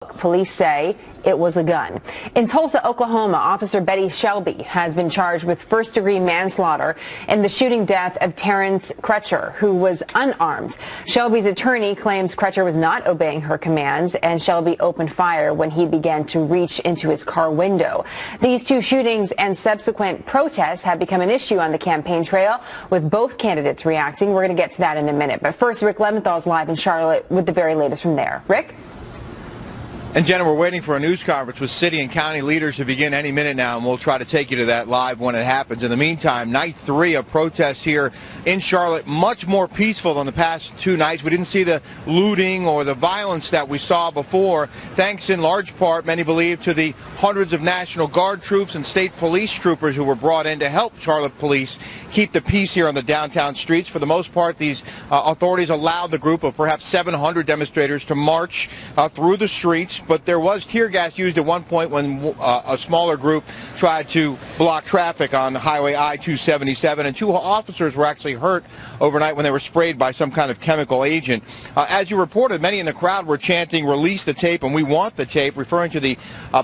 Police say it was a gun. In Tulsa, Oklahoma, Officer Betty Shelby has been charged with first-degree manslaughter in the shooting death of Terrence Crutcher, who was unarmed. Shelby's attorney claims Crutcher was not obeying her commands, and Shelby opened fire when he began to reach into his car window. These two shootings and subsequent protests have become an issue on the campaign trail, with both candidates reacting. We're going to get to that in a minute. But first, Rick Leventhal is live in Charlotte with the very latest from there. Rick? And Jenna, we're waiting for a news conference with city and county leaders to begin any minute now, and we'll try to take you to that live when it happens. In the meantime, night 3 of protests here in Charlotte, much more peaceful than the past 2 nights. We didn't see the looting or the violence that we saw before, thanks in large part, many believe, to the hundreds of National Guard troops and state police troopers who were brought in to help Charlotte police keep the peace here on the downtown streets. For the most part, these authorities allowed the group of perhaps 700 demonstrators to march through the streets. But there was tear gas used at one point when a smaller group tried to block traffic on Highway I-277, and 2 officers were actually hurt overnight when they were sprayed by some kind of chemical agent. As you reported, many in the crowd were chanting, "Release the tape," and "We want the tape," referring to the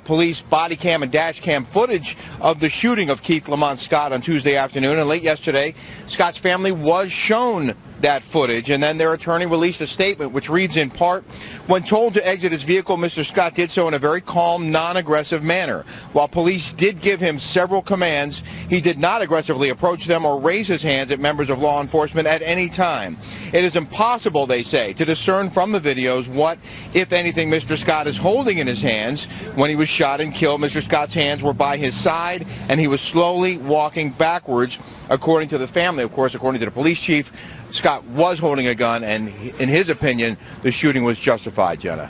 police body cam and dash cam footage of the shooting of Keith Lamont Scott on Tuesday afternoon. And late yesterday, Scott's family was shown that footage, and then their attorney released a statement which reads in part, "When told to exit his vehicle, Mr. Scott did so in a very calm, non-aggressive manner. While police did give him several commands, he did not aggressively approach them or raise his hands at members of law enforcement at any time. It is impossible," they say, "to discern from the videos what, if anything, Mr. Scott is holding in his hands. When he was shot and killed, Mr. Scott's hands were by his side, and he was slowly walking backwards." According to the family, of course, according to the police chief, Scott was holding a gun, and in his opinion, the shooting was justified, Jenna.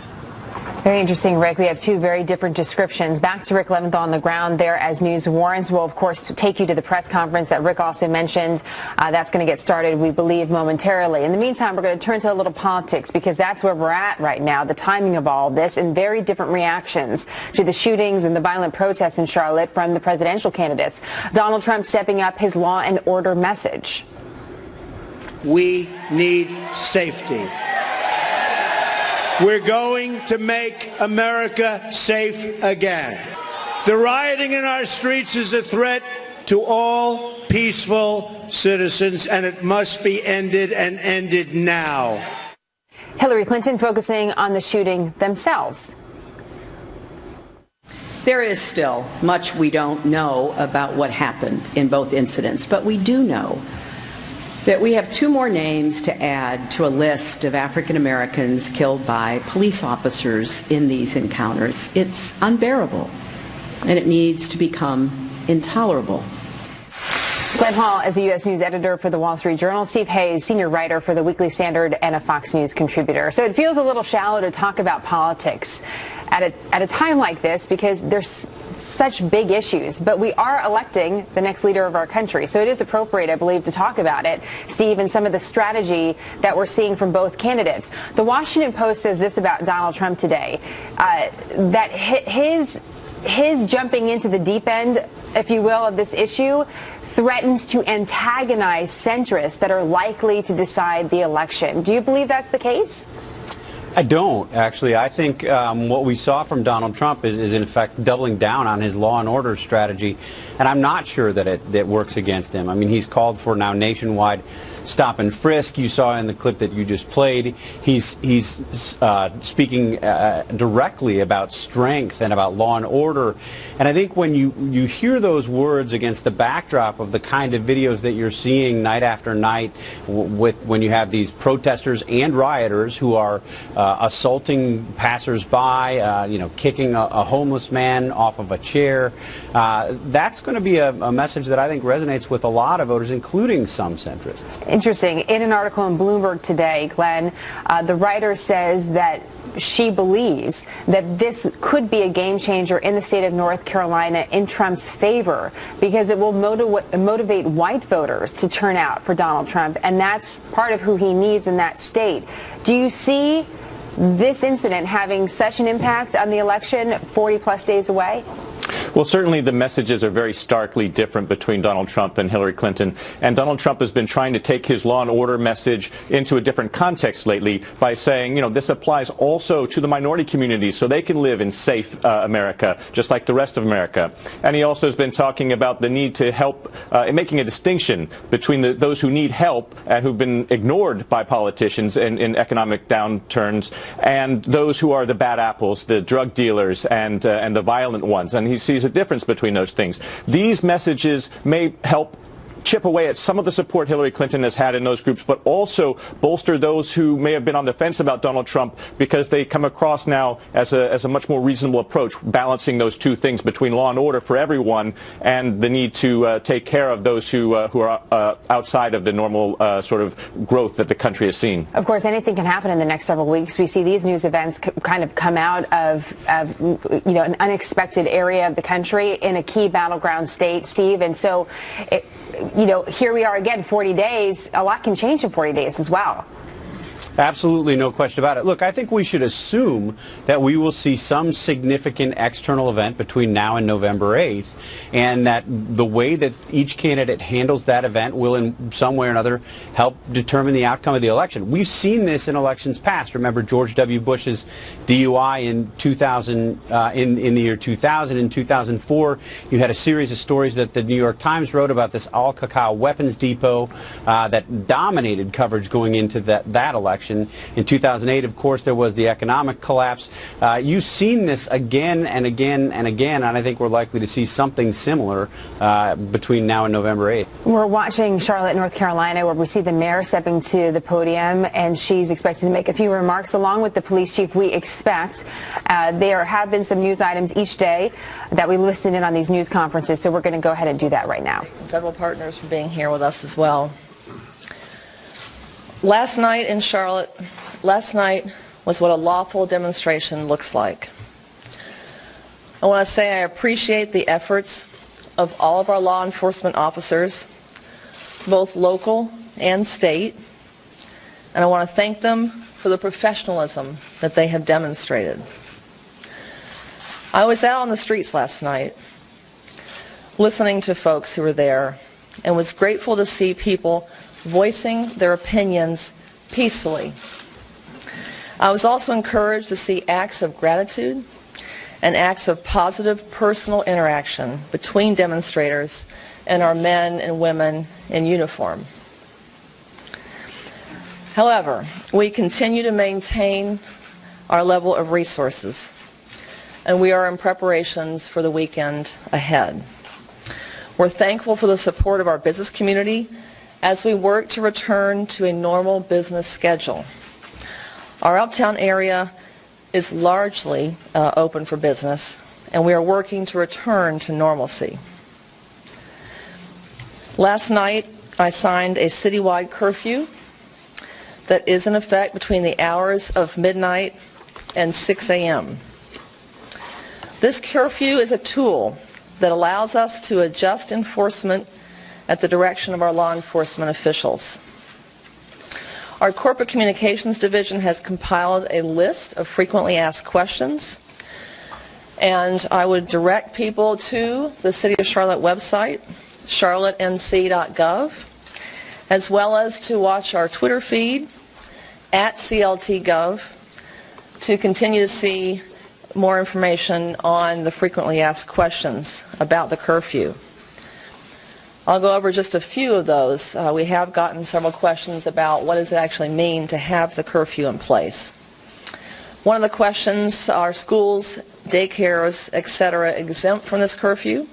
Very interesting, Rick. We have 2 very different descriptions. Back to Rick Leventhal on the ground there as news warrants. We'll, of course, take you to the press conference that Rick also mentioned. That's going to get started, we believe, momentarily. In the meantime, we're going to turn to a little politics, because that's where we're at right now, the timing of all of this, and very different reactions to the shootings and the violent protests in Charlotte from the presidential candidates. Donald Trump stepping up his law and order message. We need safety. We're going to make America safe again. The rioting in our streets is a threat to all peaceful citizens, and it must be ended, and ended now. Hillary Clinton focusing on the shooting themselves. There is still much we don't know about what happened in both incidents, but we do know that we have 2 more names to add to a list of African Americans killed by police officers in these encounters. It's unbearable, and it needs to become intolerable. Glenn Hall is a U.S. News editor for the Wall Street Journal. Steve Hayes, senior writer for the Weekly Standard and a Fox News contributor. So it feels a little shallow to talk about politics at a time like this, because there's such big issues, but we are electing the next leader of our country. So it is appropriate, I believe, to talk about it, Steve, and some of the strategy that we're seeing from both candidates. The Washington Post says this about Donald Trump today, that his jumping into the deep end, if you will, of this issue threatens to antagonize centrists that are likely to decide the election. Do you believe that's the case? I don't, actually. I think what we saw from Donald Trump is in effect doubling down on his law and order strategy, and I'm not sure that it works against him. I mean, he's called for now nationwide stop and frisk. You saw in the clip that you just played, he's speaking directly about strength and about law and order. And I think when you hear those words against the backdrop of the kind of videos that you're seeing night after night, when you have these protesters and rioters who are assaulting passersby, kicking a homeless man off of a chair, that's going to be a message that I think resonates with a lot of voters, including some centrists. Interesting. In an article in Bloomberg today, Glenn, the writer says that she believes that this could be a game changer in the state of North Carolina in Trump's favor, because it will motivate white voters to turn out for Donald Trump, and that's part of who he needs in that state. Do you see this incident having such an impact on the election 40 plus days away? Well, certainly the messages are very starkly different between Donald Trump and Hillary Clinton. And Donald Trump has been trying to take his law and order message into a different context lately by saying, this applies also to the minority communities so they can live in safe America, just like the rest of America. And he also has been talking about the need to help, making a distinction between those who need help and who've been ignored by politicians in economic downturns and those who are the bad apples, the drug dealers and the violent ones. And he sees a difference between those things. These messages may help chip away at some of the support Hillary Clinton has had in those groups, but also bolster those who may have been on the fence about Donald Trump because they come across now as a much more reasonable approach, balancing those two things between law and order for everyone and the need to take care of those who are outside of the normal sort of growth that the country has seen. Of course, anything can happen in the next several weeks. We see these news events kind of come out of an unexpected area of the country in a key battleground state, Steve, and so here we are again, 40 days. A lot can change in 40 days as well. Absolutely, no question about it. Look, I think we should assume that we will see some significant external event between now and November 8th, and that the way that each candidate handles that event will in some way or another help determine the outcome of the election. We've seen this in elections past. Remember George W. Bush's DUI in the year 2000. In 2004, you had a series of stories that the New York Times wrote about this Al-Qaqa weapons depot that dominated coverage going into that election. In 2008, of course, there was the economic collapse. You've seen this again and again and again, and I think we're likely to see something similar between now and November 8th. We're watching Charlotte, North Carolina, where we see the mayor stepping to the podium, and she's expected to make a few remarks along with the police chief. We expect there have been some news items each day that we listed in on these news conferences, so we're going to go ahead and do that right now. Federal partners for being here with us as well. Last night in Charlotte, was what a lawful demonstration looks like. I want to say I appreciate the efforts of all of our law enforcement officers, both local and state, and I want to thank them for the professionalism that they have demonstrated. I was out on the streets last night listening to folks who were there and was grateful to see people voicing their opinions peacefully. I was also encouraged to see acts of gratitude and acts of positive personal interaction between demonstrators and our men and women in uniform. However, we continue to maintain our level of resources, and we are in preparations for the weekend ahead. We're thankful for the support of our business community as we work to return to a normal business schedule. Our uptown area is largely open for business, and we are working to return to normalcy. Last night, I signed a citywide curfew that is in effect between the hours of midnight and 6 a.m. This curfew is a tool that allows us to adjust enforcement at the direction of our law enforcement officials. Our Corporate Communications Division has compiled a list of frequently asked questions, and I would direct people to the City of Charlotte website, charlottenc.gov, as well as to watch our Twitter feed at CLTGov to continue to see more information on the frequently asked questions about the curfew. I'll go over just a few of those. We have gotten several questions about what does it actually mean to have the curfew in place. One of the questions are schools, daycares, etc. exempt from this curfew.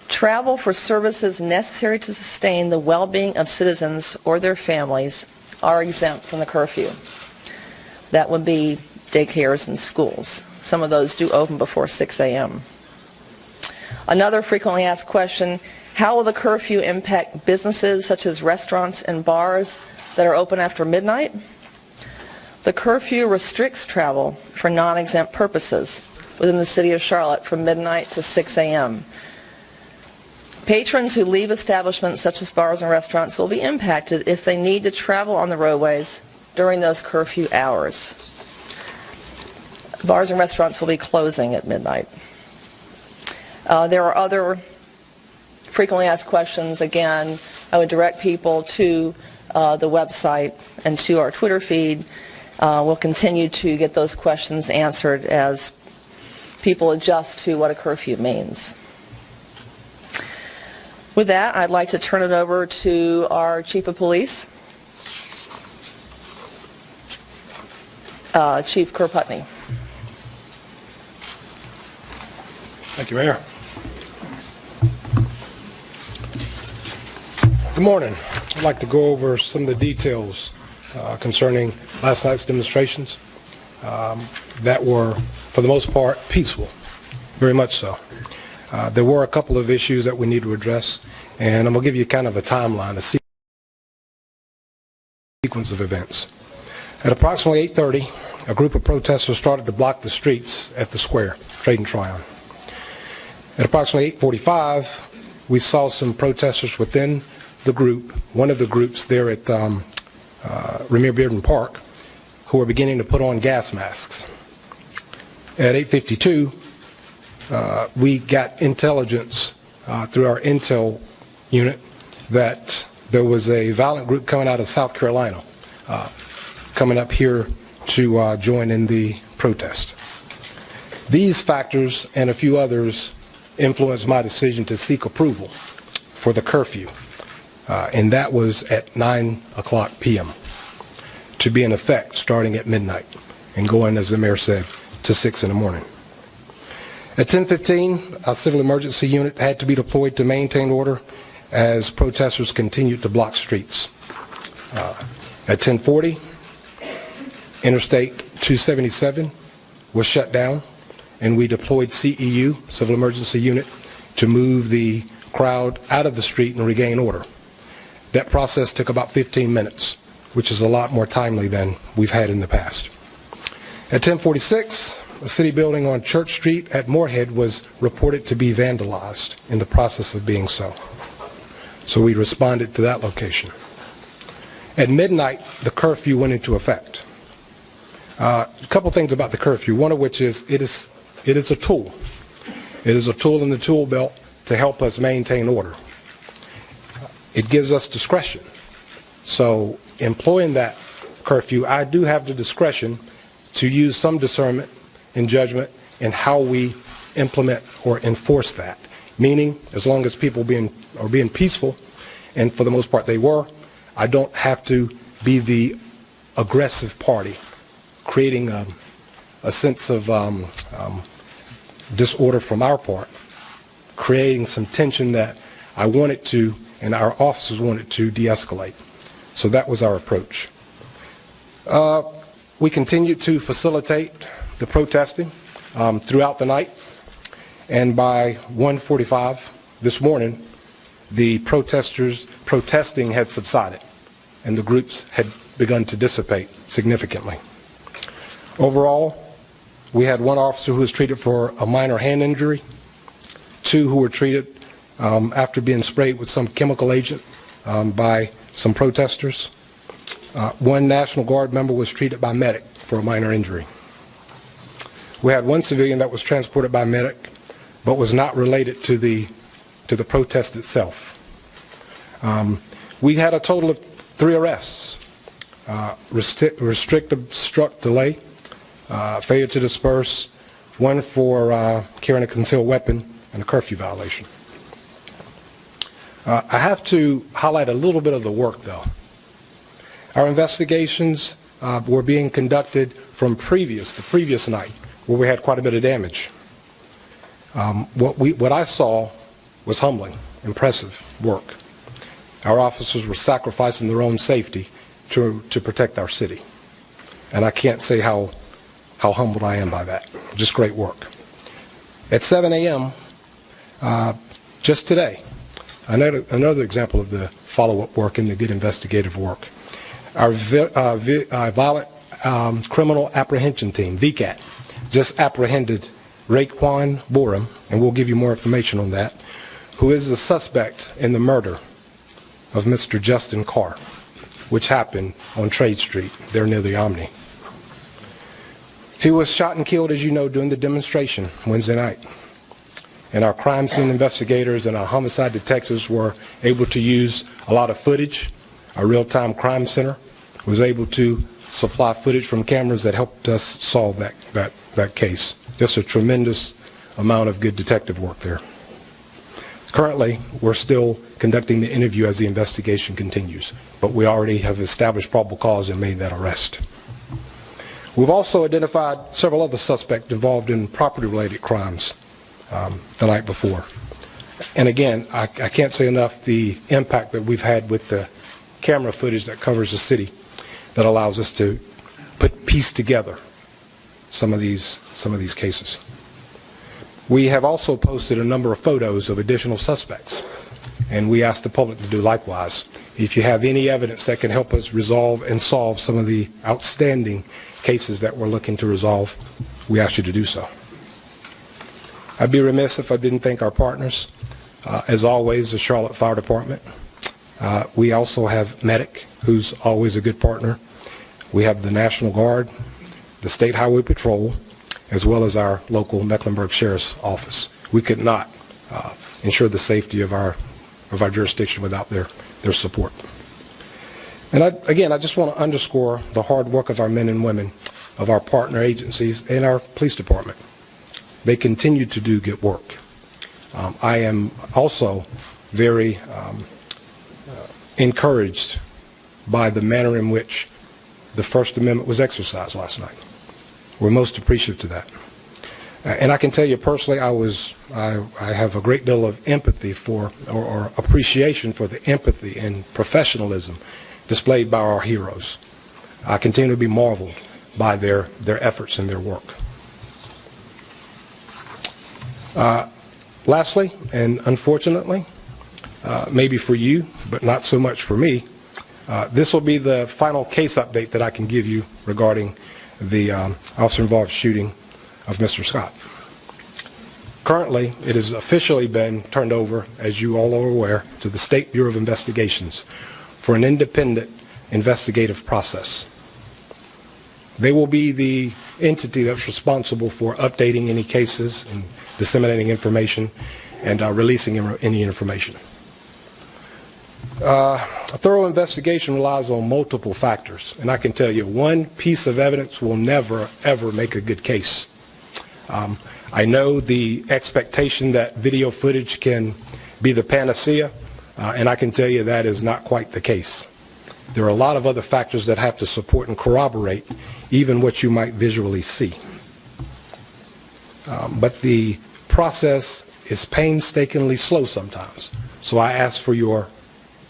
Travel for services necessary to sustain the well-being of citizens or their families are exempt from the curfew. That would be daycares and schools. Some of those do open before 6 a.m. Another frequently asked question, how will the curfew impact businesses such as restaurants and bars that are open after midnight? The curfew restricts travel for non-exempt purposes within the City of Charlotte from midnight to 6 a.m. Patrons who leave establishments such as bars and restaurants will be impacted if they need to travel on the roadways during those curfew hours. Bars and restaurants will be closing at midnight. There are other frequently asked questions. Again, I would direct people to the website and to our Twitter feed. We'll continue to get those questions answered as people adjust to what a curfew means. With that, I'd like to turn it over to our Chief of Police, Chief Kerr Putney. Thank you, Mayor. Good morning. I'd like to go over some of the details concerning last night's demonstrations that were, for the most part, peaceful, very much so. There were a couple of issues that we need to address, and I'm going to give you kind of a timeline, a sequence of events. At approximately 8:30, a group of protesters started to block the streets at the square, Trade Tryon. At approximately 8:45, we saw some protesters within the group, one of the groups there at Ramir Bearden Park, who were beginning to put on gas masks. At 8:52, we got intelligence through our intel unit that there was a violent group coming out of South Carolina coming up here to join in the protest. These factors and a few others influenced my decision to seek approval for the curfew, and that was at 9:00 p.m. to be in effect starting at midnight and going, as the mayor said, to 6 in the morning. At 10:15, a civil emergency unit had to be deployed to maintain order as protesters continued to block streets. At 10:40, Interstate 277 was shut down, and we deployed CEU, Civil Emergency Unit, to move the crowd out of the street and regain order. That process took about 15 minutes, which is a lot more timely than we've had in the past. At 10:46, a city building on Church Street at Moorhead was reported to be vandalized, in the process of being so. So we responded to that location. At midnight, the curfew went into effect. A couple things about the curfew, one of which is it is a tool. It is a tool in the tool belt to help us maintain order. It gives us discretion. So employing that curfew, I do have the discretion to use some discernment and judgment in how we implement or enforce that. Meaning, as long as people are being peaceful, and for the most part they were, I don't have to be the aggressive party, creating a sense of disorder from our part, creating some tension that I wanted to, and our officers wanted to, de-escalate. So that was our approach. We continued to facilitate the protesting throughout the night, and by 1:45 this morning, the protesting had subsided, and the groups had begun to dissipate significantly. Overall, we had one officer who was treated for a minor hand injury, two who were treated after being sprayed with some chemical agent by some protesters. One National Guard member was treated by medic for a minor injury. We had one civilian that was transported by medic, but was not related to the protest itself. We had a total of 3 arrests: restrict, obstruct, delay, failure to disperse, one for carrying a concealed weapon, and a curfew violation. I have to highlight a little bit of the work, though. Our investigations were being conducted from the previous night, where we had quite a bit of damage. What I saw was humbling, impressive work. Our officers were sacrificing their own safety to protect our city. And I can't say how humbled I am by that. Just great work. At 7 a.m., just today, another example of the follow-up work and the good investigative work. Our Violent Criminal Apprehension Team, VCAT, just apprehended Raekwon Borum, and we'll give you more information on that, who is the suspect in the murder of Mr. Justin Carr, which happened on Trade Street, there near the Omni. He was shot and killed, as you know, during the demonstration Wednesday night. and our crime scene investigators and our homicide detectives were able to use a lot of footage. Our real-time crime center was able to supply footage from cameras that helped us solve that case. Just a tremendous amount of good detective work there. Currently, we're still conducting the interview as the investigation continues, but we already have established probable cause and made that arrest. We've also identified several other suspects involved in property-related crimes the night before. And again, I can't say enough the impact that we've had with the camera footage that covers the city that allows us to piece together some of these cases. We have also posted a number of photos of additional suspects, and we ask the public to do likewise. If you have any evidence that can help us resolve and solve some of the outstanding cases that we're looking to resolve, we ask you to do so. I'd be remiss if I didn't thank our partners. As always, the Charlotte Fire Department. We also have Medic, who's always a good partner. We have the National Guard, the State Highway Patrol, as well as our local Mecklenburg Sheriff's Office. We could not ensure the safety of our jurisdiction without their support. And again, I just want to underscore the hard work of our men and women, of our partner agencies, and our police department. They continue to do good work. I am also very encouraged by the manner in which the First Amendment was exercised last night. We're most appreciative of that. And I can tell you personally, I have a great deal of empathy for, or appreciation for the empathy and professionalism displayed by our heroes. I continue to be marveled by their efforts and their work. Lastly, and unfortunately, maybe for you, but not so much for me, this will be the final case update that I can give you regarding the officer-involved shooting of Mr. Scott. Currently, it has officially been turned over, as you all are aware, to the State Bureau of Investigations for an independent investigative process. They will be the entity that's responsible for updating any cases and disseminating information and releasing any information. A thorough investigation relies on multiple factors, and I can tell you one piece of evidence will never, ever make a good case. I know the expectation that video footage can be the panacea, and I can tell you that is not quite the case. There are a lot of other factors that have to support and corroborate even what you might visually see. But the process is painstakingly slow sometimes, so I ask for your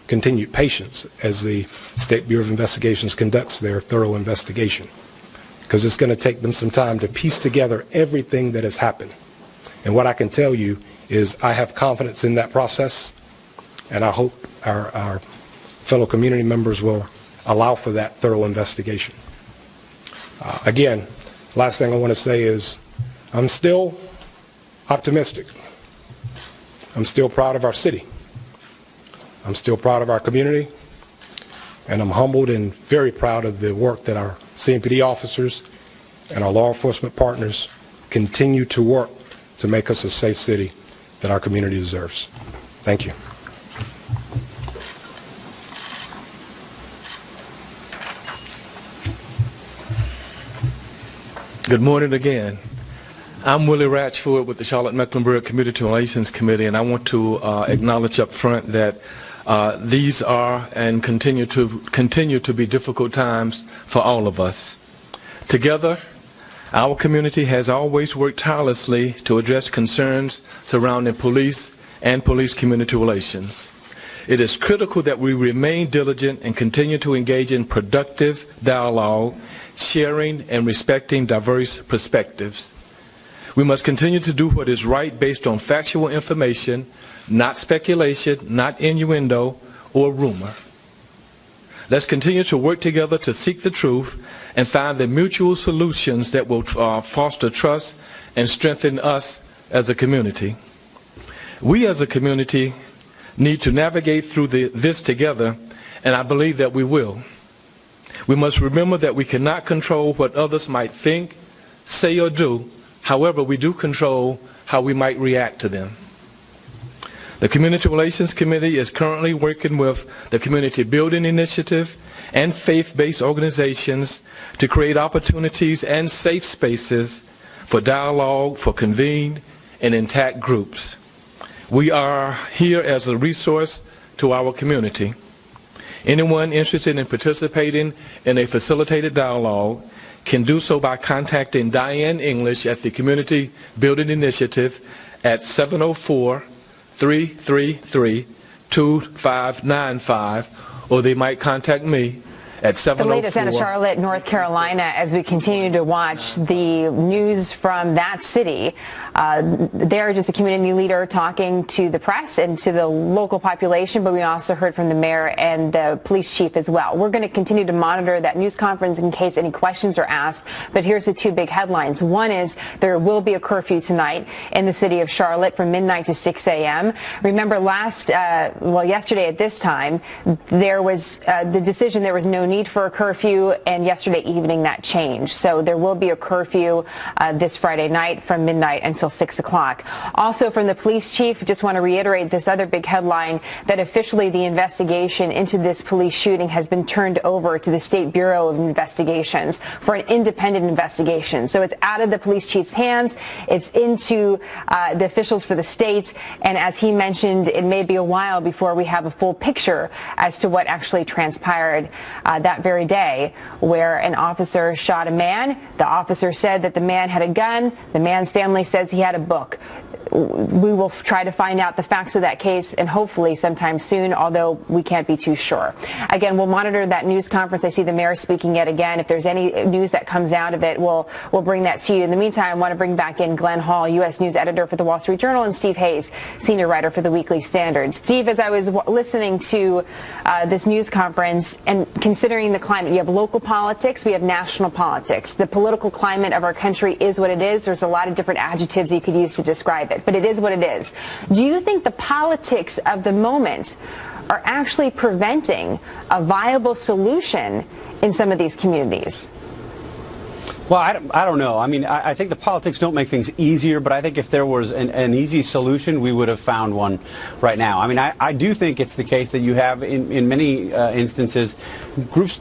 continued patience as the State Bureau of Investigations conducts their thorough investigation, because it's going to take them some time to piece together everything that has happened. And what I can tell you is I have confidence in that process, and I hope our fellow community members will allow for that thorough investigation. Again, last thing I want to say is I'm still optimistic. I'm still proud of our city. I'm still proud of our community, and I'm humbled and very proud of the work that our CMPD officers and our law enforcement partners continue to work to make us a safe city that our community deserves. Thank you. Good morning again. I'm Willie Ratchford with the Charlotte-Mecklenburg Community Relations Committee, and I want to acknowledge up front that these are and continue to be difficult times for all of us. Together, our community has always worked tirelessly to address concerns surrounding police and police-community relations. It is critical that we remain diligent and continue to engage in productive dialogue, sharing and respecting diverse perspectives. We must continue to do what is right based on factual information, not speculation, not innuendo, or rumor. Let's continue to work together to seek the truth and find the mutual solutions that will foster trust and strengthen us as a community. We as a community need to navigate through this together, and I believe that we will. We must remember that we cannot control what others might think, say, or do, However, we do control how we might react to them. The Community Relations Committee is currently working with the Community Building Initiative and faith-based organizations to create opportunities and safe spaces for dialogue for convened and intact groups. We are here as a resource to our community. Anyone interested in participating in a facilitated dialogue can do so by contacting Diane English at the Community Building Initiative at 704-333-2595, or they might contact me at 704. The latest out of Charlotte, North Carolina, as we continue to watch the news from that city. They're just a community leader talking to the press and to the local population, but we also heard from the mayor and the police chief as well. We're going to continue to monitor that news conference in case any questions are asked, but here's the two big headlines. One is there will be a curfew tonight in the city of Charlotte from midnight to 6 a.m. Remember yesterday at this time, there was the decision there was no need for a curfew, and yesterday evening that changed. So there will be a curfew this Friday night from midnight until 6 o'clock. Also from the police chief, just want to reiterate this other big headline that officially the investigation into this police shooting has been turned over to the State Bureau of Investigations for an independent investigation. So it's out of the police chief's hands. It's into the officials for the state. And as he mentioned, it may be a while before we have a full picture as to what actually transpired that very day, where an officer shot a man. The officer said that the man had a gun. The man's family says he had a book. We will try to find out the facts of that case, and hopefully sometime soon, although we can't be too sure. Again, we'll monitor that news conference. I see the mayor speaking yet again. If there's any news that comes out of it, we'll bring that to you. In the meantime, I want to bring back in Glenn Hall, U.S. News editor for the Wall Street Journal, and Steve Hayes, senior writer for the Weekly Standard. Steve, as I was listening to this news conference and considering the climate, you have local politics, we have national politics. The political climate of our country is what it is. There's a lot of different adjectives you could use to describe it, but it is what it is. Do you think the politics of the moment are actually preventing a viable solution in some of these communities? Well, I don't know. I mean, I think the politics don't make things easier, but I think if there was an easy solution, we would have found one right now. I mean, I do think it's the case that you have, in many instances, groups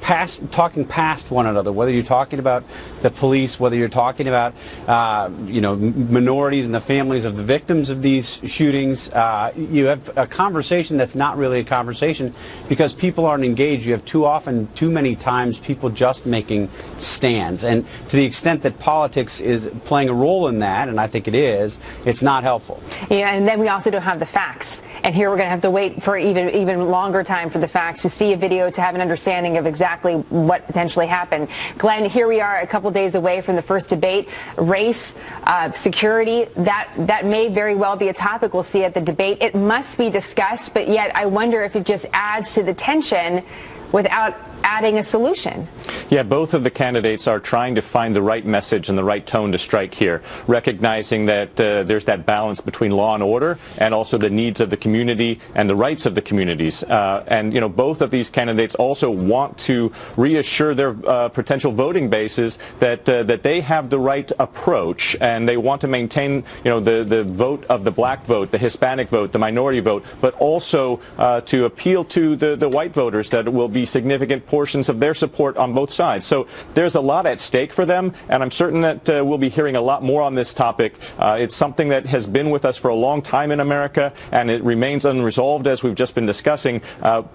talking past one another, whether you're talking about the police, whether you're talking about, minorities and the families of the victims of these shootings. You have a conversation that's not really a conversation because people aren't engaged. You have too many times people just making stands. And to the extent that politics is playing a role in that, and I think it is, it's not helpful. Yeah, and then we also don't have the facts. And here we're going to have to wait for even longer time for the facts, to see a video, to have an understanding of exactly what potentially happened. Glenn, here we are a couple days away from the first debate. Race, security, that may very well be a topic we'll see at the debate. It must be discussed, but yet I wonder if it just adds to the tension without adding a solution. Yeah, both of the candidates are trying to find the right message and the right tone to strike here, recognizing that there's that balance between law and order and also the needs of the community and the rights of the communities. And both of these candidates also want to reassure their potential voting bases that they have the right approach, and they want to maintain the vote of the black vote, the Hispanic vote, the minority vote, but also to appeal to the white voters that will be significant portions of their support on both sides. So there's a lot at stake for them, and I'm certain that we'll be hearing a lot more on this topic. It's something that has been with us for a long time in America, and it remains unresolved, as we've just been discussing.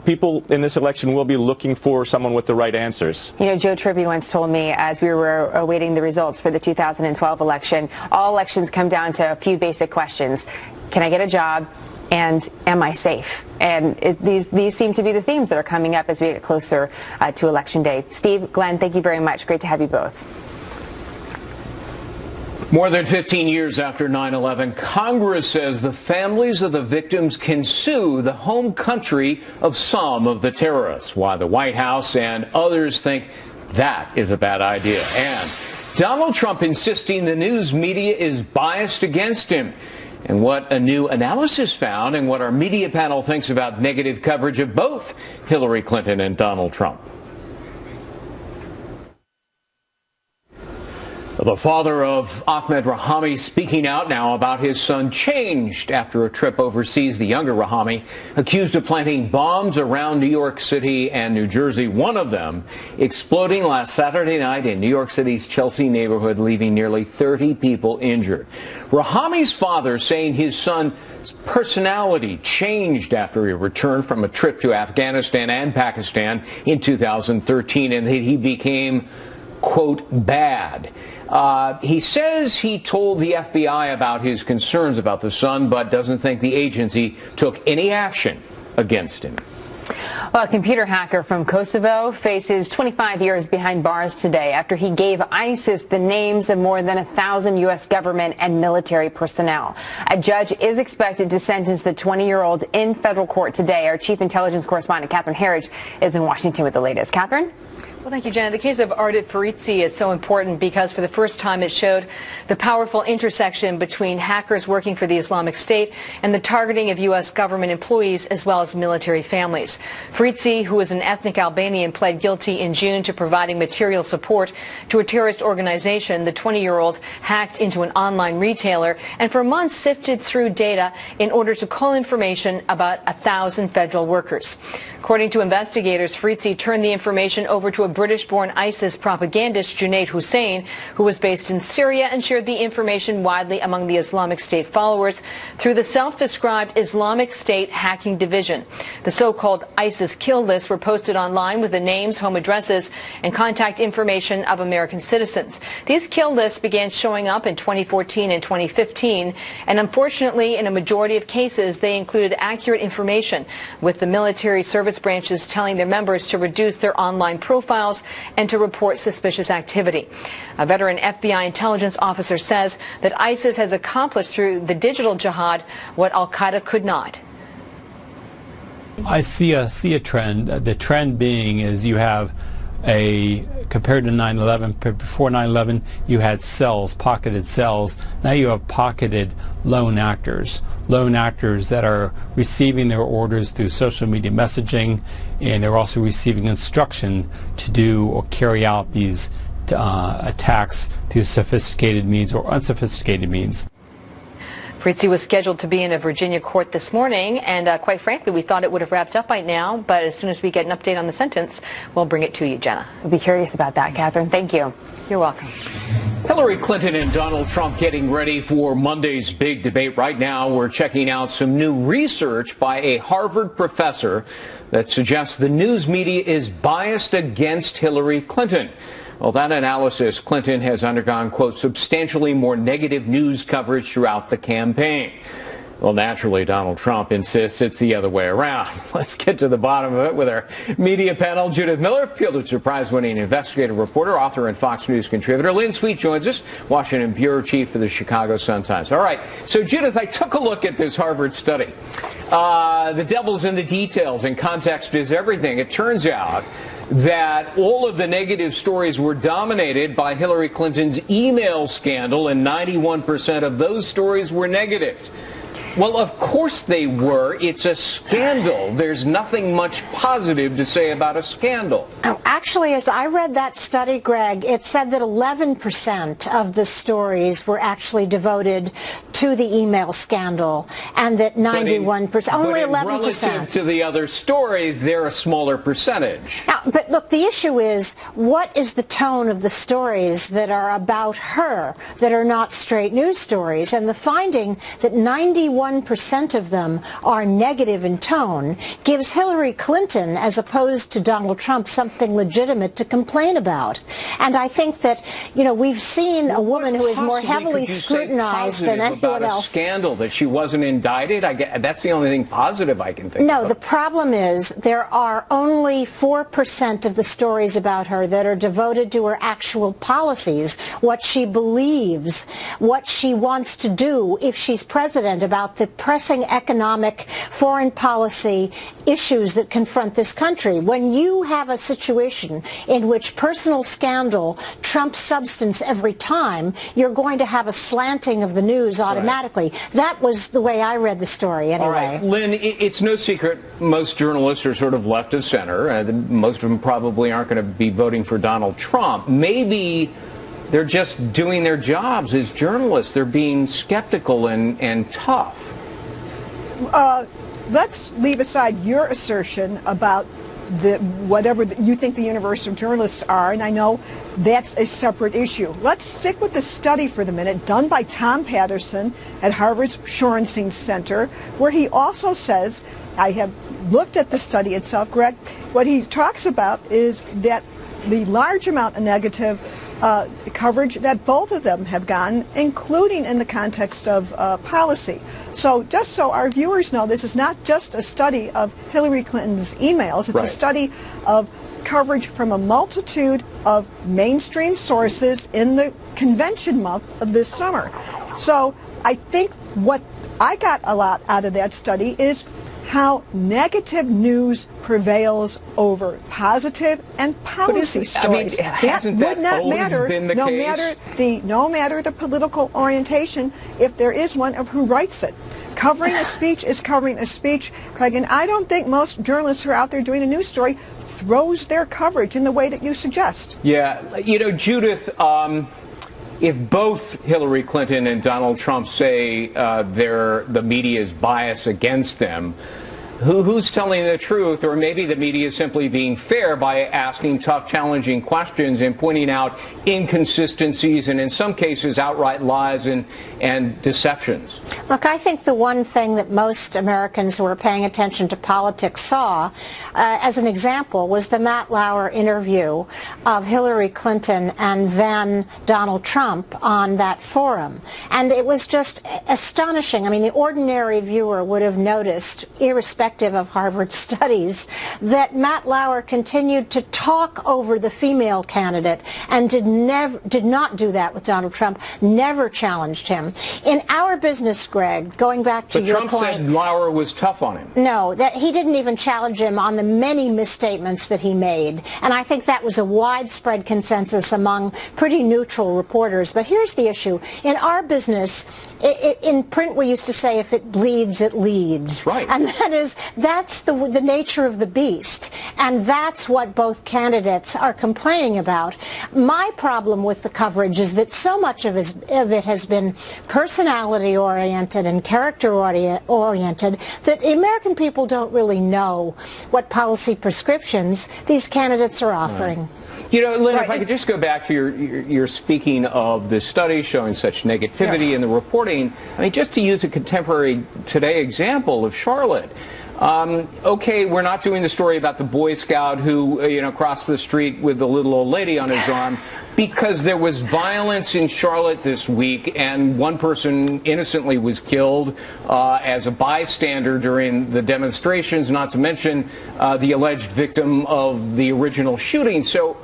People in this election will be looking for someone with the right answers. Joe Trippi once told me, as we were awaiting the results for the 2012 election, all elections come down to a few basic questions. Can I get a job? And am I safe? And these seem to be the themes that are coming up as we get closer to Election Day. Steve, Glenn, thank you very much. Great to have you both. More than 15 years after 9/11, Congress says the families of the victims can sue the home country of some of the terrorists, while the White House and others think that is a bad idea. And Donald Trump insisting the news media is biased against him. And what a new analysis found, and what our media panel thinks about negative coverage of both Hillary Clinton and Donald Trump. The The father of Ahmed Rahami speaking out now about his son changed after a trip overseas. The younger Rahami accused of planting bombs around New York City and New Jersey, one of them exploding last Saturday night in New York City's Chelsea neighborhood, leaving nearly 30 people injured. Rahami's father saying his son's personality changed after he returned from a trip to Afghanistan and Pakistan in 2013 and that he became, quote, bad. He says he told the FBI about his concerns about the son, but doesn't think the agency took any action against him. Well, a computer hacker from Kosovo faces 25 years behind bars today after he gave ISIS the names of more than 1,000 U.S. government and military personnel. A judge is expected to sentence the 20-year-old in federal court today. Our chief intelligence correspondent, Catherine Herridge, is in Washington with the latest. Catherine? Well, thank you, Jenna. The case of Ardit Faritsi is so important because for the first time it showed the powerful intersection between hackers working for the Islamic State and the targeting of U.S. government employees as well as military families. Faritsi, who is an ethnic Albanian, pled guilty in June to providing material support to a terrorist organization. The 20-year-old hacked into an online retailer and for months sifted through data in order to cull information about 1,000 federal workers. According to investigators, Faritsi turned the information over to a British-born ISIS propagandist, Junaid Hussain, who was based in Syria, and shared the information widely among the Islamic State followers through the self-described Islamic State Hacking Division. The so-called ISIS kill lists were posted online with the names, home addresses, and contact information of American citizens. These kill lists began showing up in 2014 and 2015, and unfortunately, in a majority of cases, they included accurate information, with the military service branches telling their members to reduce their online profiles and to report suspicious activity. A veteran FBI intelligence officer says that ISIS has accomplished through the digital jihad what al-Qaeda could not. I see a trend. The trend being is you have compared to 9/11, before 9/11, you had cells, pocketed cells. Now you have pocketed lone actors that are receiving their orders through social media messaging, and they're also receiving instruction to do or carry out these attacks through sophisticated means or unsophisticated means. Faritsi was scheduled to be in a Virginia court this morning, and quite frankly, we thought it would have wrapped up by now, but as soon as we get an update on the sentence, we'll bring it to you, Jenna. We'll be curious about that, Catherine. Thank you. You're welcome. Hillary Clinton and Donald Trump getting ready for Monday's big debate. Right now, we're checking out some new research by a Harvard professor that suggests the news media is biased against Hillary Clinton. Well, that analysis, Clinton has undergone, quote, substantially more negative news coverage throughout the campaign. Well, naturally, Donald Trump insists it's the other way around. Let's get to the bottom of it with our media panel. Judith Miller, Pulitzer Prize-winning investigative reporter, author, and Fox News contributor. Lynn Sweet joins us, Washington bureau chief for the Chicago Sun-Times. All right, so Judith, I took a look at this Harvard study. The devil's in the details, and context is everything. It turns out that all of the negative stories were dominated by Hillary Clinton's email scandal, and 91% of those stories were negative. Well, of course they were. It's a scandal. There's nothing much positive to say about a scandal. Oh, actually, as I read that study, Greg, it said that 11% of the stories were actually devoted to the email scandal, and that 91%, only 11%. Relative to the other stories, they're a smaller percentage. Now, but look, the issue is, what is the tone of the stories that are about her, that are not straight news stories? And the finding that 91% of them are negative in tone gives Hillary Clinton, as opposed to Donald Trump, something legitimate to complain about. And I think that, you know, we've seen a woman who is more heavily scrutinized than anyone else. A scandal that she wasn't indicted? That's the only thing positive I can think of. No, the problem is there are only 4% of the stories about her that are devoted to her actual policies, what she believes, what she wants to do if she's president, about the pressing economic, foreign policy issues that confront this country. When you have a situation in which personal scandal trumps substance every time, you're going to have a slanting of the news automatically. Right. That was the way I read the story anyway. All right, Lynn, it's no secret most journalists are sort of left of center. Most of them probably aren't going to be voting for Donald Trump. Maybe they're just doing their jobs as journalists. They're being skeptical and tough. Let's leave aside your assertion about whatever you think the universe of journalists are, and I know that's a separate issue. Let's stick with the study for the minute done by Tom Patterson at Harvard's Shorenstein Center, where he also says, I have looked at the study itself, Greg, what he talks about is that the large amount of negative coverage that both of them have gotten, including in the context of policy. So just so our viewers know, this is not just a study of Hillary Clinton's emails, it's a study of coverage from a multitude of mainstream sources in the convention month of this summer. So I think what I got a lot out of that study is how negative news prevails over positive and policy stories. That would not matter, no matter the political orientation, if there is one, of who writes it. Covering a speech is covering a speech, Craig, and I don't think most journalists who are out there doing a news story throws their coverage in the way that you suggest. Yeah, you know, Judith, if both Hillary Clinton and Donald Trump say the media is biased against them, who's telling the truth? Or maybe the media is simply being fair by asking tough, challenging questions and pointing out inconsistencies and in some cases outright lies and deceptions. Look, I think the one thing that most Americans who are paying attention to politics saw, as an example, was the Matt Lauer interview of Hillary Clinton and then Donald Trump on that forum. And it was just astonishing. I mean, the ordinary viewer would have noticed, irrespective of Harvard studies, that Matt Lauer continued to talk over the female candidate and did not do that with Donald Trump, never challenged him. In our business, Greg, going back to your point... But Trump said Lauer was tough on him. No, that he didn't even challenge him on the many misstatements that he made. And I think that was a widespread consensus among pretty neutral reporters. But here's the issue. In our business, in print we used to say, if it bleeds, it leads. Right. And that's the nature of the beast. And that's what both candidates are complaining about. My problem with the coverage is that so much of it has been personality-oriented and character-oriented that the American people don't really know what policy prescriptions these candidates are offering. Right. You know, Lynn, if I could just go back to your speaking of the study showing such negativity in the reporting, I mean, just to use a contemporary today example of Charlotte, okay, we're not doing the story about the Boy Scout who, crossed the street with the little old lady on his arm, because there was violence in Charlotte this week and one person innocently was killed as a bystander during the demonstrations, not to mention the alleged victim of the original shooting. So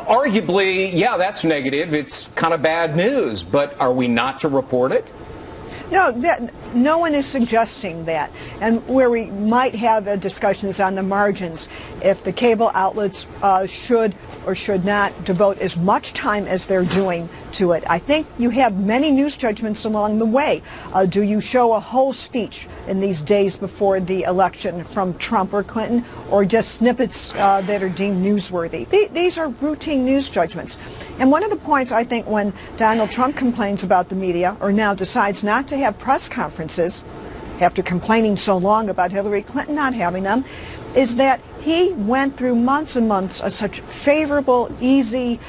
arguably, yeah, that's negative. It's kind of bad news, but are we not to report it? No, no one is suggesting that. And where we might have a discussion is on the margins. If the cable outlets should or should not devote as much time as they're doing to it. I think you have many news judgments along the way. Do you show a whole speech in these days before the election from Trump or Clinton, or just snippets that are deemed newsworthy? These are routine news judgments. And one of the points, I think, when Donald Trump complains about the media, or now decides not to have press conferences, after complaining so long about Hillary Clinton not having them, is that he went through months and months of such favorable, easy,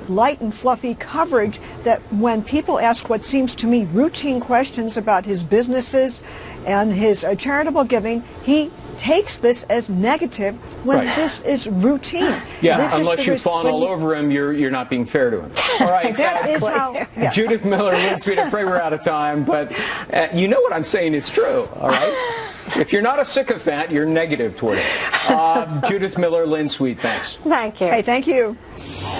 light and fluffy coverage that when people ask what seems to me routine questions about his businesses and his charitable giving, he takes this as negative when this is routine. Yeah, unless you've fallen all over him, you're not being fair to him. All right, that is how, yes. Judith Miller, Lynn Sweet, I'm afraid we're out of time, but you know what I'm saying is true, all right? If you're not a sycophant, you're negative toward it. Judith Miller, Lynn Sweet, thanks. Thank you. Hey, thank you.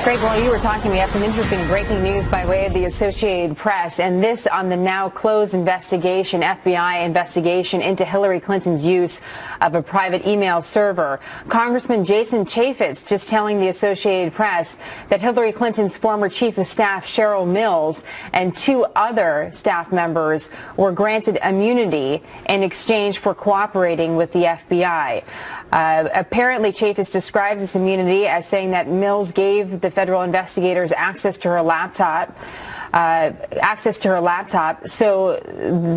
Greg, while you were talking, we have some interesting breaking news by way of the Associated Press, and this on the now closed investigation, FBI investigation into Hillary Clinton's use of a private email server. Congressman Jason Chaffetz just telling the Associated Press that Hillary Clinton's former chief of staff, Cheryl Mills, and 2 other staff members were granted immunity in exchange for cooperating with the FBI. Apparently, Chaffetz describes this immunity as saying that Mills gave the federal investigators access to her laptop so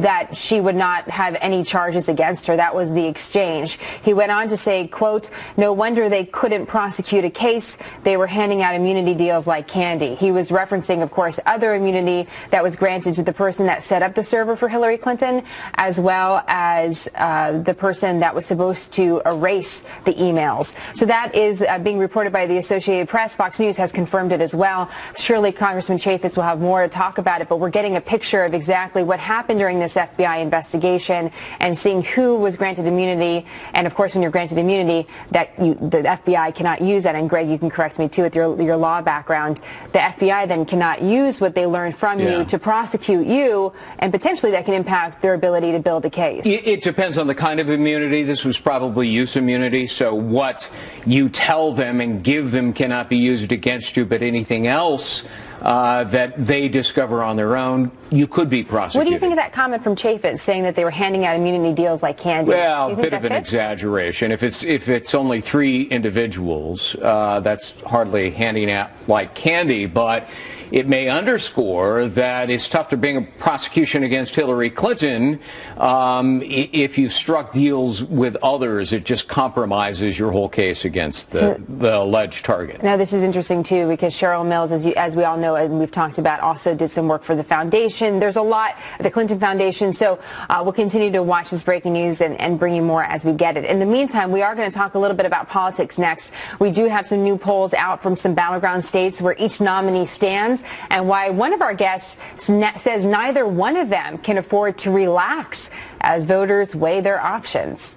that she would not have any charges against her. That was the exchange. He went on to say, quote, "No wonder they couldn't prosecute a case. They were handing out immunity deals like candy." He was referencing, of course, other immunity that was granted to the person that set up the server for Hillary Clinton, as well as the person that was supposed to erase the emails. So that is being reported by the Associated Press. Fox News has confirmed it as well. Surely Congressman Chaffetz will have more to talk about it, but we're getting a picture of exactly what happened during this FBI investigation and seeing who was granted immunity. And of course, when you're granted immunity, the FBI cannot use that. And Greg, you can correct me too with your law background. The FBI then cannot use what they learned from you to prosecute you, and potentially that can impact their ability to build a case. It depends on the kind of immunity. This was probably use immunity, so what you tell them and give them cannot be used against you, but anything else that they discover on their own, you could be prosecuted. What do you think of that comment from Chaffetz saying that they were handing out immunity deals like candy? Well, a bit of an exaggeration. If it's only 3 individuals, that's hardly handing out like candy, but it may underscore that it's tough to bring a prosecution against Hillary Clinton if you've struck deals with others. It just compromises your whole case against the alleged target. Now, this is interesting, too, because Cheryl Mills, as we all know, and we've talked about, also did some work for the foundation. There's a lot, the Clinton Foundation, so we'll continue to watch this breaking news and bring you more as we get it. In the meantime, we are going to talk a little bit about politics next. We do have some new polls out from some battleground states where each nominee stands, and why one of our guests says neither one of them can afford to relax as voters weigh their options.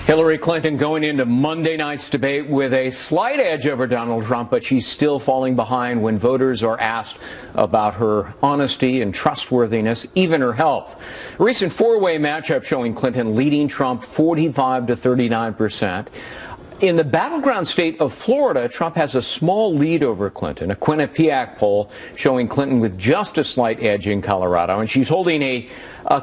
Hillary Clinton going into Monday night's debate with a slight edge over Donald Trump, but she's still falling behind when voters are asked about her honesty and trustworthiness, even her health. A recent 4-way matchup showing Clinton leading Trump 45 to 39%. In the battleground state of Florida, Trump has a small lead over Clinton, a Quinnipiac poll showing Clinton with just a slight edge in Colorado, and she's holding a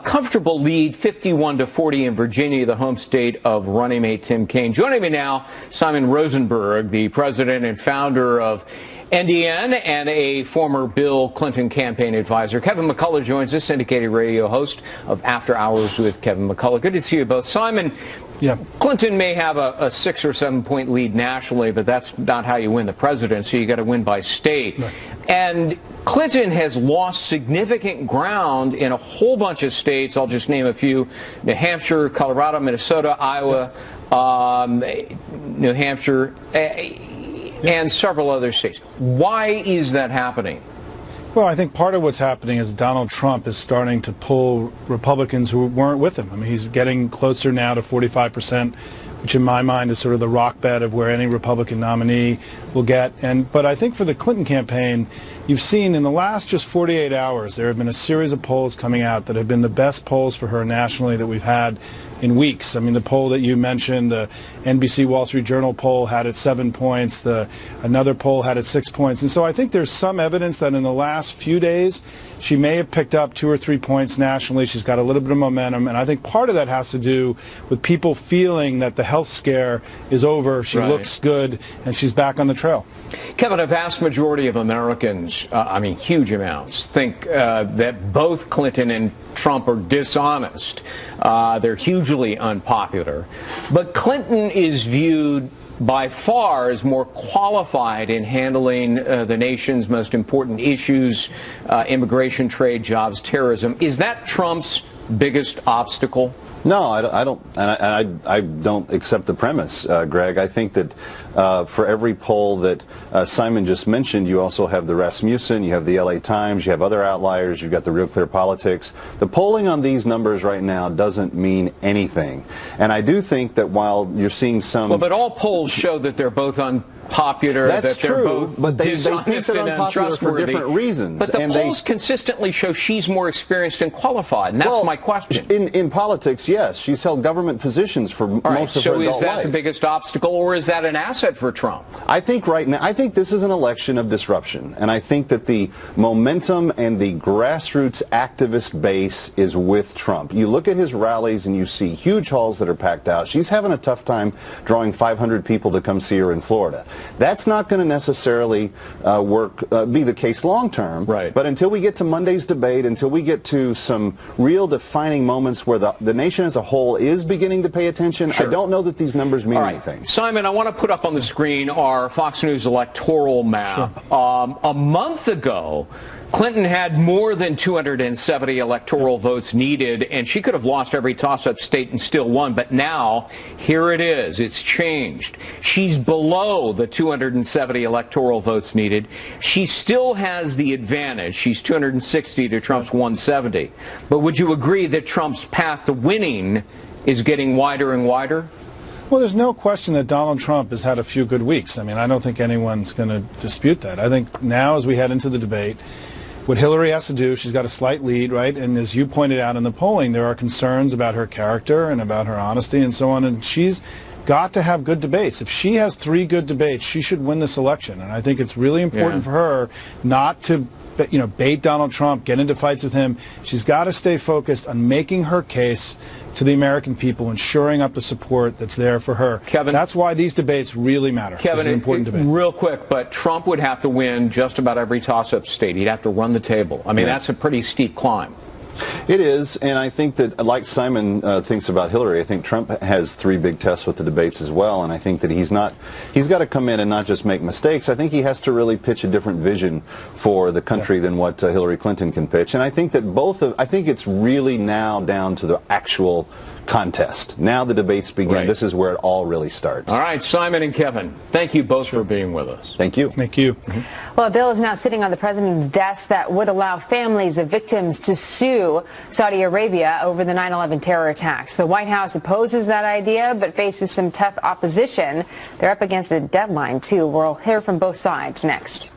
comfortable lead, 51 to 40 in Virginia, the home state of running mate Tim Kaine. Joining me now, Simon Rosenberg, the president and founder of NDN and a former Bill Clinton campaign advisor. Kevin McCullough joins us, syndicated radio host of After Hours with Kevin McCullough. Good to see you both. Simon, Clinton may have a 6 or 7 point lead nationally, but that's not how you win the presidency. You got to win by state. Right. And Clinton has lost significant ground in a whole bunch of states. I'll just name a few: New Hampshire, Colorado, Minnesota, Iowa, New Hampshire, and several other states. Why is that happening? Well, I think part of what's happening is Donald Trump is starting to pull Republicans who weren't with him. I mean, he's getting closer now to 45%, which in my mind is sort of the rock bed of where any Republican nominee will get. But I think for the Clinton campaign, you've seen in the last just 48 hours, there have been a series of polls coming out that have been the best polls for her nationally that we've had in weeks. I mean, the poll that you mentioned, the NBC Wall Street Journal poll had it 7 points. Another poll had it 6 points. And so I think there's some evidence that in the last few days, she may have picked up 2 or 3 points nationally. She's got a little bit of momentum. And I think part of that has to do with people feeling that the health scare is over. She looks good, and she's back on the trail. Kevin, a vast majority of Americans, I mean huge amounts, think that both Clinton and Trump are dishonest. They're hugely unpopular. But Clinton is viewed by far as more qualified in handling the nation's most important issues, immigration, trade, jobs, terrorism. Is that Trump's biggest obstacle? No, I don't. And I don't accept the premise, Greg. I think that for every poll that Simon just mentioned, you also have the Rasmussen, you have the LA Times, you have other outliers, you've got the Real Clear Politics. The polling on these numbers right now doesn't mean anything. And I do think that while you're seeing some... Well, but all polls show that they're both unpopular, that's that they're true, both but they think dishonest they're and unpopular for untrustworthy. different reasons. But the polls consistently show she's more experienced and qualified, and that's my question. In politics, yes. She's held government positions for most of her adult life. So is that the biggest obstacle, or is that an asset for Trump? I think right now, I think this is an election of disruption, and I think that the momentum and the grassroots activist base is with Trump. You look at his rallies and you see huge halls that are packed out. She's having a tough time drawing 500 people to come see her in Florida. That's not going to necessarily be the case long term. Right. But until we get to Monday's debate, until we get to some real defining moments where the nation as a whole is beginning to pay attention, Sure. I don't know that these numbers mean anything. Simon, I want to put up on the screen our Fox News electoral map. Sure. A month ago, Clinton had more than 270 electoral votes needed, and she could have lost every toss-up state and still won. But now, here it is. It's changed. She's below the 270 electoral votes needed. She still has the advantage. She's 260 to Trump's 170. But would you agree that Trump's path to winning is getting wider and wider? Well, there's no question that Donald Trump has had a few good weeks. I mean, I don't think anyone's going to dispute that. I think now as we head into the debate, what Hillary has to do, she's got a slight lead, right? And as you pointed out in the polling, there are concerns about her character and about her honesty and so on. And she's got to have good debates. If she has 3 good debates, she should win this election. And I think it's really important for her not to bait Donald Trump, get into fights with him. She's got to stay focused on making her case to the American people and shoring up the support that's there for her. Kevin, that's why these debates really matter. Kevin, this is an important debate. Real quick, but Trump would have to win just about every toss-up state. He'd have to run the table. I mean, that's a pretty steep climb. It is, and I think that, like Simon thinks about Hillary, I think Trump has 3 big tests with the debates as well, and I think that he's got to come in and not just make mistakes. I think he has to really pitch a different vision for the country than what Hillary Clinton can pitch, and I think that I think it's really now down to the actual contest. Now the debates begin. Right. This is where it all really starts. All right, Simon and Kevin, thank you both for being with us. Thank you. Thank you. Well, a bill is now sitting on the president's desk that would allow families of victims to sue Saudi Arabia over the 9/11 terror attacks. The White House opposes that idea, but faces some tough opposition. They're up against a deadline, too. We'll hear from both sides next.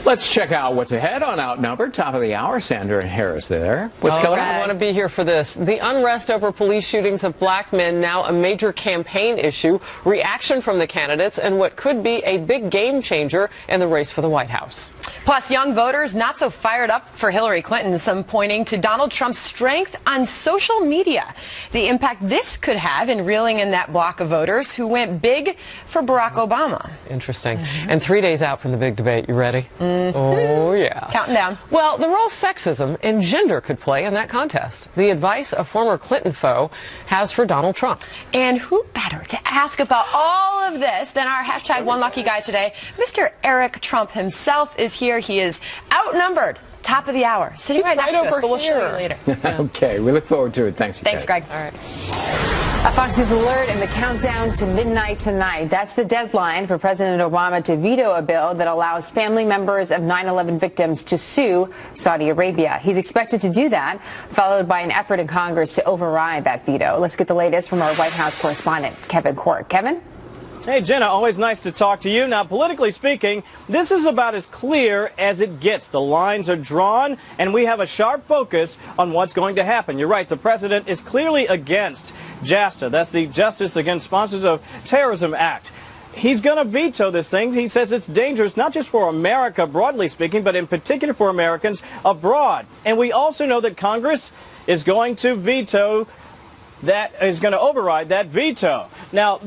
Let's check out what's ahead on Outnumbered. Top of the hour, Sandra and Harris there. What's going on? I want to be here for this. The unrest over police shootings of black men, now a major campaign issue, reaction from the candidates, and what could be a big game changer in the race for the White House. Plus, young voters not so fired up for Hillary Clinton, some pointing to Donald Trump's strength on social media. The impact this could have in reeling in that block of voters who went big for Barack Obama. Interesting. And 3 days out from the big debate. You ready? Oh, yeah. Counting down. Well, the role sexism and gender could play in that contest. The advice a former Clinton foe has for Donald Trump. And who better to ask about all of this than our hashtag One Lucky Guy today? Mr. Eric Trump himself is here. He is outnumbered. Top of the hour. Sitting right next to us, but we'll show you later. Okay, we look forward to it. Thanks, Greg. All right. A Fox News alert and the countdown to midnight tonight. That's the deadline for President Obama to veto a bill that allows family members of 9/11 victims to sue Saudi Arabia. He's expected to do that, followed by an effort in Congress to override that veto. Let's get the latest from our White House correspondent, Kevin Court. Kevin? Hey, Jenna, always nice to talk to you. Now, politically speaking, this is about as clear as it gets. The lines are drawn, and we have a sharp focus on what's going to happen. You're right, the president is clearly against JASTA. That's the Justice Against Sponsors of Terrorism Act. He's going to veto this thing. He says it's dangerous, not just for America, broadly speaking, but in particular for Americans abroad. And we also know that Congress is going to override that veto. Now,